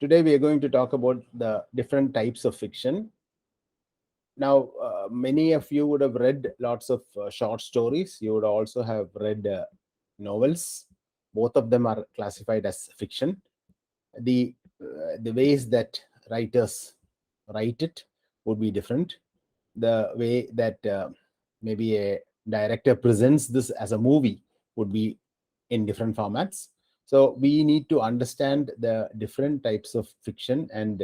Today we are going to talk about the different types of fiction. Now, many of you would have read lots of short stories. You would also have read novels. Both of them are classified as fiction. The ways that writers write it would be different. The way that maybe a director presents this as a movie would be in different formats. So we need to understand the different types of fiction and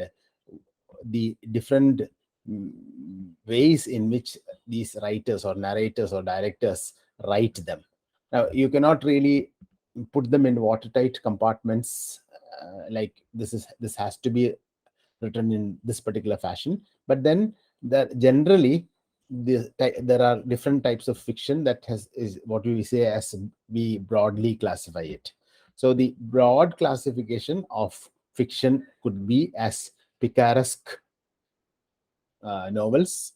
the different ways in which these writers or narrators or directors write them. Now, you cannot really put them in watertight compartments, like this has to be written in this particular fashion. But then that generally there are different types of fiction that is what we say as we broadly classify it. So the broad classification of fiction could be as picaresque novels,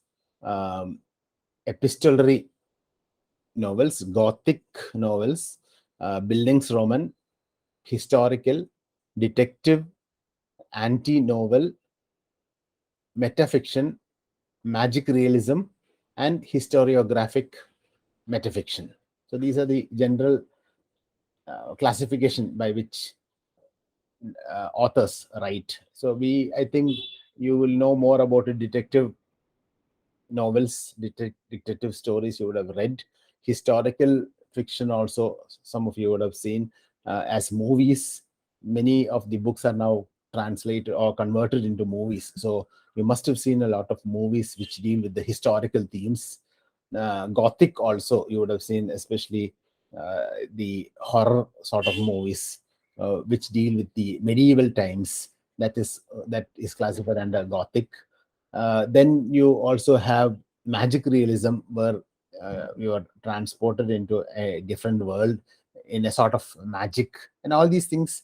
epistolary novels, Gothic novels, Bildungsroman, historical, detective, anti-novel, metafiction, magic realism, and historiographic metafiction. So these are the general classification by which authors write. So I think you will know more about it. Detective novels, detective stories you would have read. Historical fiction also, some of you would have seen as movies. Many of the books are now translated or converted into movies. So you must have seen a lot of movies which deal with the historical themes. Gothic also you would have seen, especially the horror sort of movies which deal with the medieval times. That is classified under Gothic. Then you also have magic realism, where you are transported into a different world in a sort of magic, and all these things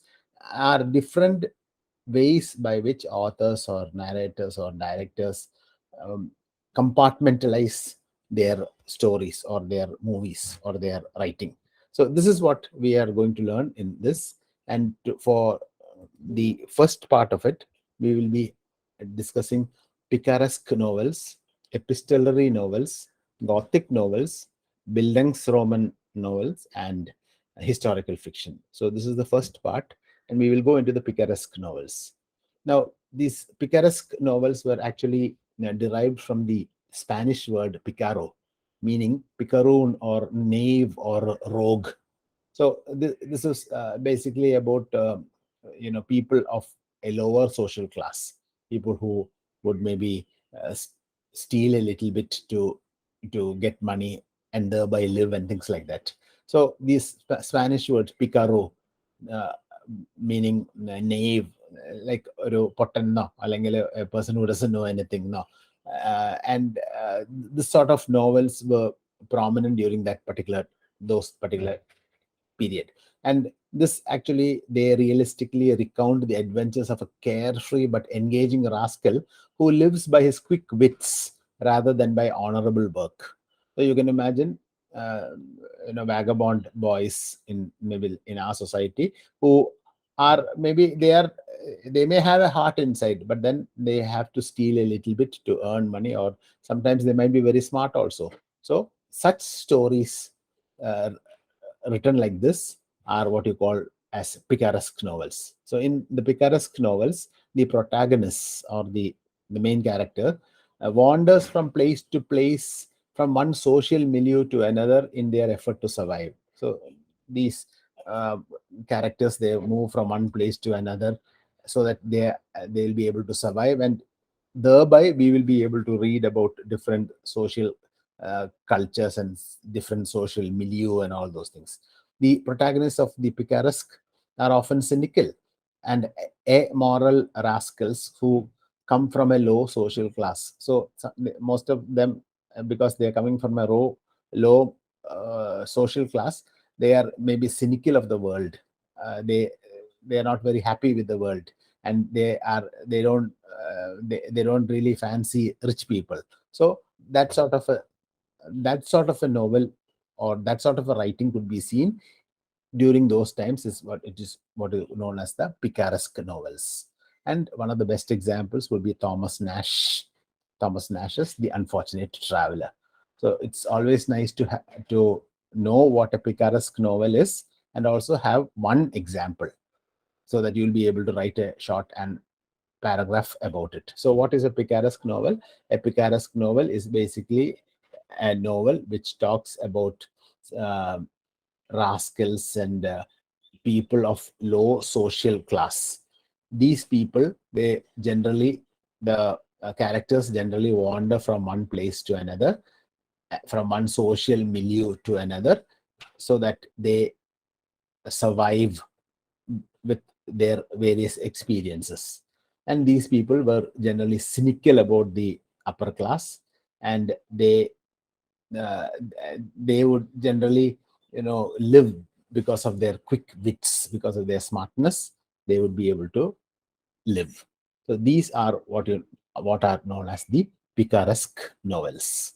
are different ways by which authors or narrators or directors um, compartmentalize their stories or their movies or their writing. So this is what we are going to learn in this. And for the first part of it, we will be discussing Picaresque novels, epistolary novels, Gothic novels, Bildungsroman novels, and historical fiction. So this is the first part, and we will go into the Picaresque novels. Now, these Picaresque novels were actually derived from the Spanish word picaro, meaning picaroon or knave or rogue. So this is basically about people of a lower social class, people who would maybe steal a little bit to get money and thereby live and things like that. So these Spanish words picaro, uh, meaning knave, like ഒരു പൊട്ടനോ അല്ലെങ്കിൽ a person who doesn't know anything, no. And this sort of novels were prominent during those particular period. And this actually, they realistically recount the adventures of a carefree but engaging rascal who lives by his quick wits rather than by honorable work. So you can imagine uh, vagabond boys in maybe in our society who are maybe they may have a heart inside, but then they have to steal a little bit to earn money, or sometimes they might be very smart also. So such stories uh, written like this are what you call as picaresque novels. So in the picaresque novels, the protagonist or the main character wanders from place to place, from one social milieu to another in their effort to survive. So these uh, characters, they move from one place to another so that they'll be able to survive, and thereby we will be able to read about different social cultures and different social milieu and all those things. The protagonists of the picaresque are often cynical and amoral rascals who come from a low social class. So most of them, because they are coming from a low social class, they are maybe cynical of the world. They are not very happy with the world, and they don't really fancy rich people. So that sort of a novel or that sort of a writing could be seen during those times, is what is known as the picaresque novels. And one of the best examples would be Thomas Nash's The Unfortunate Traveler. So it's always nice to know what a picaresque novel is, and also have one example, so that you'll be able to write a short and paragraph about it. So what is a picaresque novel? A picaresque novel is basically a novel which talks about uh, rascals and people of low social class. These people, they generally, the characters generally wander from one place to another, from one social milieu to another, so that they survive with their various experiences. And these people were generally cynical about the upper class, and uh, they would generally, live because of their quick wits, because of their smartness. They would be able to live. So these are what are known as the picaresque novels.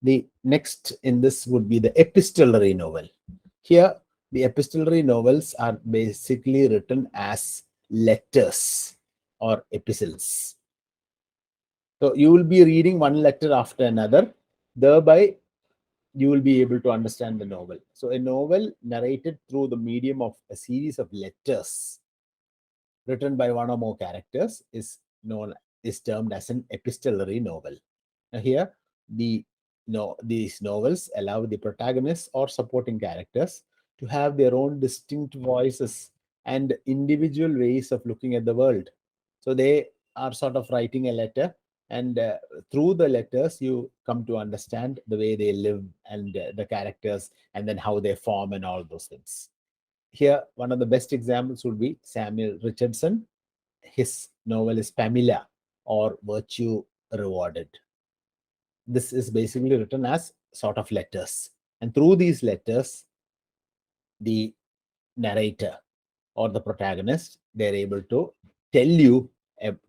The next in this would be the epistolary novel. Here, the epistolary novels are basically written as letters or epistles. So you will be reading one letter after another, thereby you will be able to understand the novel. So a novel narrated through the medium of a series of letters written by one or more characters is termed as an epistolary novel. Now here, these novels allow the protagonists or supporting characters to have their own distinct voices and individual ways of looking at the world. So they are sort of writing a letter, and through the letters, you come to understand the way they live, and the characters, and then how they form, and all those things. Here, one of the best examples would be Samuel Richardson. His novel is Pamela, or Virtue Rewarded. This is basically written as sort of letters. And through these letters, the narrator or the protagonist, they're able to tell you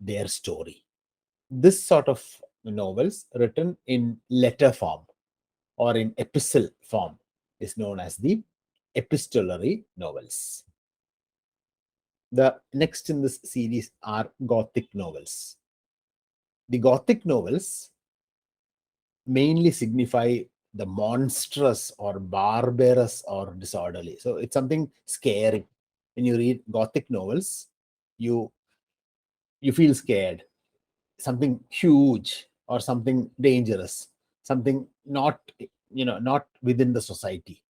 their story. This sort of novels written in letter form or in epistle form is known as the epistolary novels. The next in this series are Gothic novels. The Gothic novels mainly signify the monstrous or barbarous or disorderly. So it's something scary. When you read Gothic novels, you feel scared. Something huge or something dangerous, something not within the society.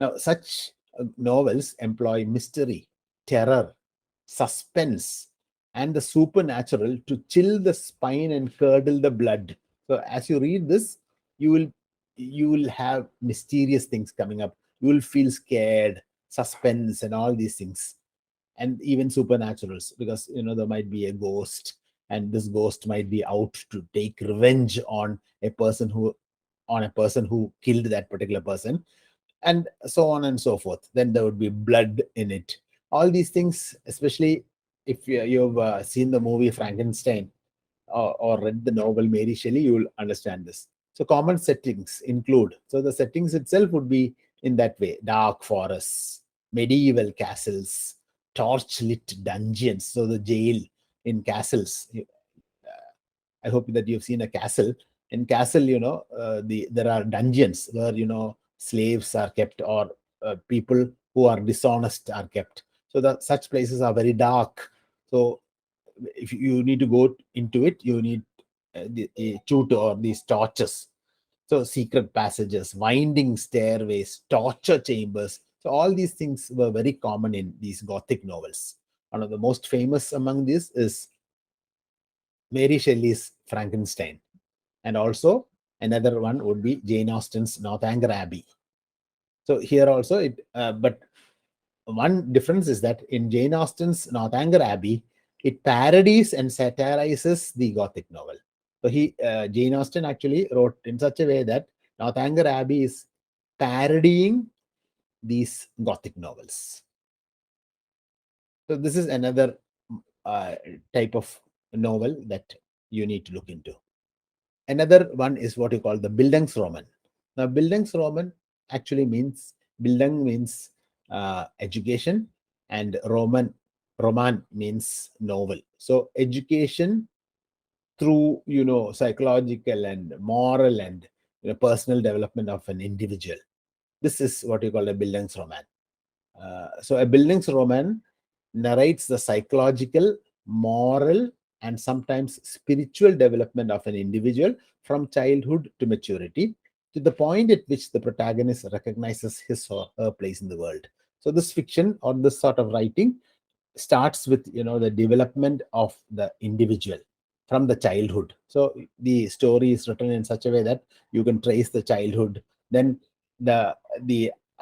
Now, such novels employ mystery, terror, suspense, and the supernatural to chill the spine and curdle the blood. So, as you read this, you will have mysterious things coming up. You will feel scared, suspense, and all these things, and even supernaturals, because there might be a ghost, and this ghost might be out to take revenge on a person who killed that particular person, and so on and so forth. Then there would be blood in it. All these things, especially if you've seen the movie Frankenstein, or read the novel Mary Shelley, you will understand this. So common settings include, so the settings itself would be in that way: dark forests, medieval castles, torch-lit dungeons. So the jail in castles. I hope that you've seen a castle. In castle, there are dungeons where slaves are kept, or people who are dishonest are kept. So such places are very dark. So if you need to go into it, you need the tutor or these torches. So secret passages, winding stairways, torture chambers. So all these things were very common in these Gothic novels. One of the most famous among these is Mary Shelley's Frankenstein. And also another one would be Jane Austen's Northanger Abbey. So here also, but one difference is that in Jane Austen's Northanger Abbey, it parodies and satirizes the Gothic novel. So Jane Austen actually wrote in such a way that Northanger Abbey is parodying these Gothic novels. So this is another type of novel that you need to look into. Another one is what you call the Bildungsroman. Now, Bildungsroman actually means, Bildung means education, and Roman Roman means novel. So education through, psychological and moral and, personal development of an individual. This is what you call a Bildungsroman. So a Bildungsroman narrates the psychological, moral, and sometimes spiritual development of an individual from childhood to maturity, to the point at which the protagonist recognizes his or her place in the world. So this fiction or this sort of writing starts with, the development of the individual from the childhood. So the story is written in such a way that you can trace the childhood, then the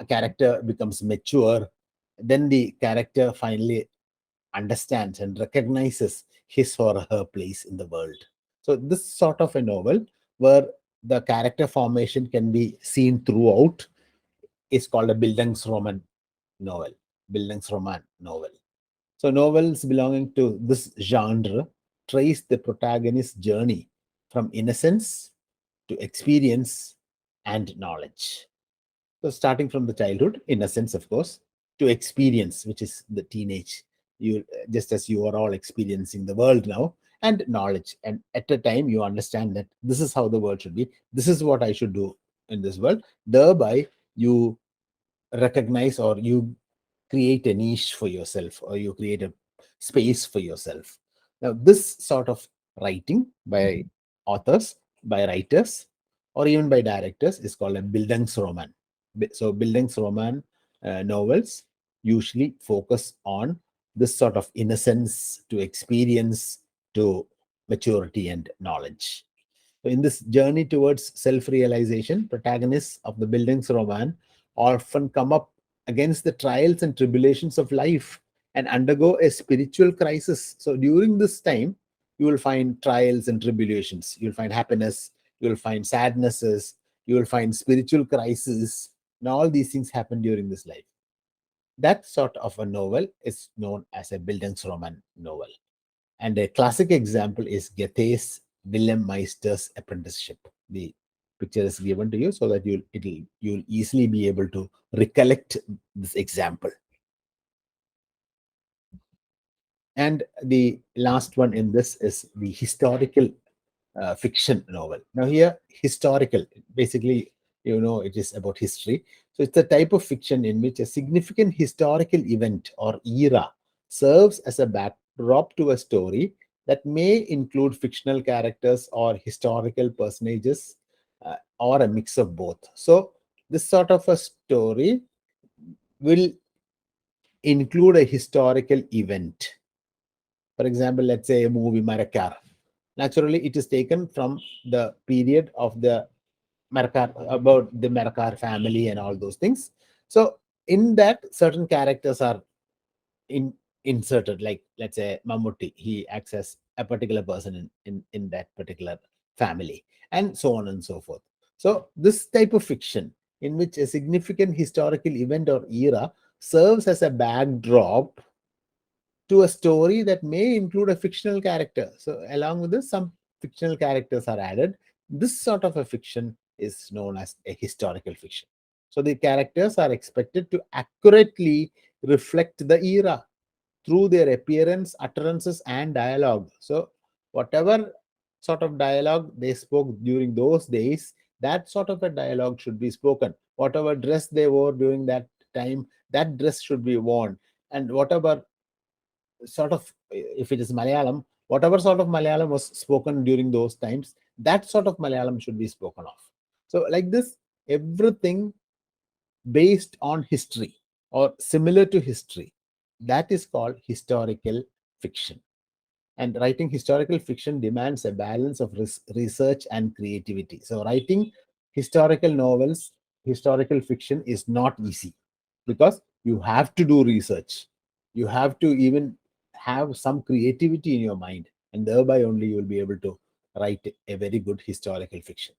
character becomes mature, then the character finally understands and recognizes his or her place in the world. So this sort of a novel where the character formation can be seen throughout is called a Bildungsroman novel. Bildungsroman novel. So novels belonging to this genre trace the protagonist's journey from innocence to experience and knowledge. So starting from the childhood, innocence, of course, to experience, which is the teenage, you just as you are all experiencing the world now, and knowledge. And at a time, you understand that this is how the world should be. This is what I should do in this world. Thereby, you recognize or you create a niche for yourself, or you create a space for yourself. Now this sort of writing by authors, by writers, or even by directors is called a Bildungsroman. So Bildungsroman novels usually focus on this sort of innocence to experience to maturity and knowledge. So in this journey towards self-realization, protagonists of the Bildungsroman often come up against the trials and tribulations of life and undergo a spiritual crisis. So during this time, you will find trials and tribulations. You'll find happiness. You will find sadnesses. You will find spiritual crises. And all these things happen during this life. That sort of a novel is known as a Bildungsroman novel. And a classic example is Goethe's Wilhelm Meister's Apprenticeship. The picture is given to you so that you'll easily be able to recollect this example. And the last one in this is the historical fiction novel. Now here, historical, basically, it is about history. So it's a type of fiction in which a significant historical event or era serves as a backdrop to a story that may include fictional characters or historical personages, or a mix of both. So this sort of a story will include a historical event. For example, let's say a movie Marakar. Naturally, it is taken from the period of the Marakar, about the Marakar family and all those things. So in that, certain characters are in inserted, like let's say Mammootty, he acts as a particular person in that particular family, and so on and so forth. So this type of fiction in which a significant historical event or era serves as a backdrop to a story that may include a fictional character. So along with this, some fictional characters are added. This sort of a fiction is known as a historical fiction. So the characters are expected to accurately reflect the era through their appearance, utterances, and dialogue. So whatever sort of dialogue they spoke during those days, that sort of a dialogue should be spoken. Whatever dress they wore during that time, that dress should be worn. And whatever sort of, if it is Malayalam, whatever sort of Malayalam was spoken during those times, that sort of Malayalam should be spoken of. So like this, everything based on history or similar to history, that is called historical fiction. And writing historical fiction demands a balance of research and creativity. So writing historical novels, historical fiction is not easy, because you have to do research. You have to even have some creativity in your mind, and thereby only you will be able to write a very good historical fiction.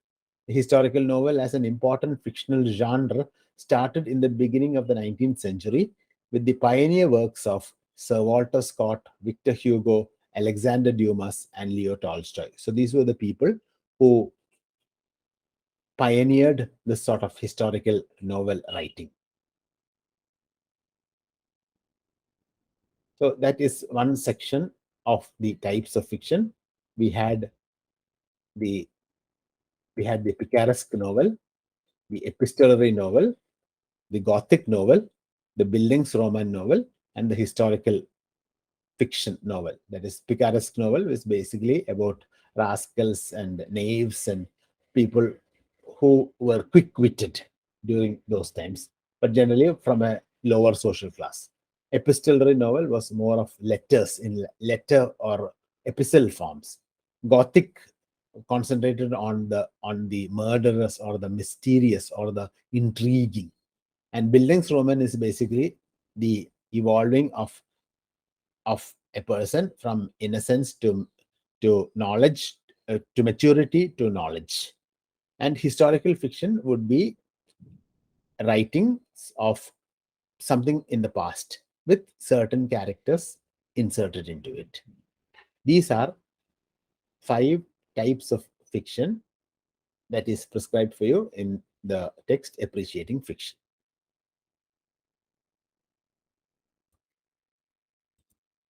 The historical novel, as an important fictional genre, started in the beginning of the 19th century with the pioneer works of Sir Walter Scott, Victor Hugo, Alexander Dumas, and Leo Tolstoy. So these were the people who pioneered this sort of historical novel writing. So that is one section of the types of fiction. We had the Picaresque novel, the epistolary novel, the Gothic novel, the Bildungsroman novel, and the historical fiction novel. That is, Picaresque novel is basically about rascals and knaves and people who were quick-witted during those times, but generally from a lower social class. Epistolary novel was more of letters in letter or epistle forms. Gothic concentrated on the murderous or the mysterious or the intriguing, and Bildungsroman is basically the evolving of a person from innocence to knowledge, to maturity to knowledge. And historical fiction would be writings of something in the past with certain characters inserted into it. These are 5 types of fiction that is prescribed for you in the text Appreciating Fiction.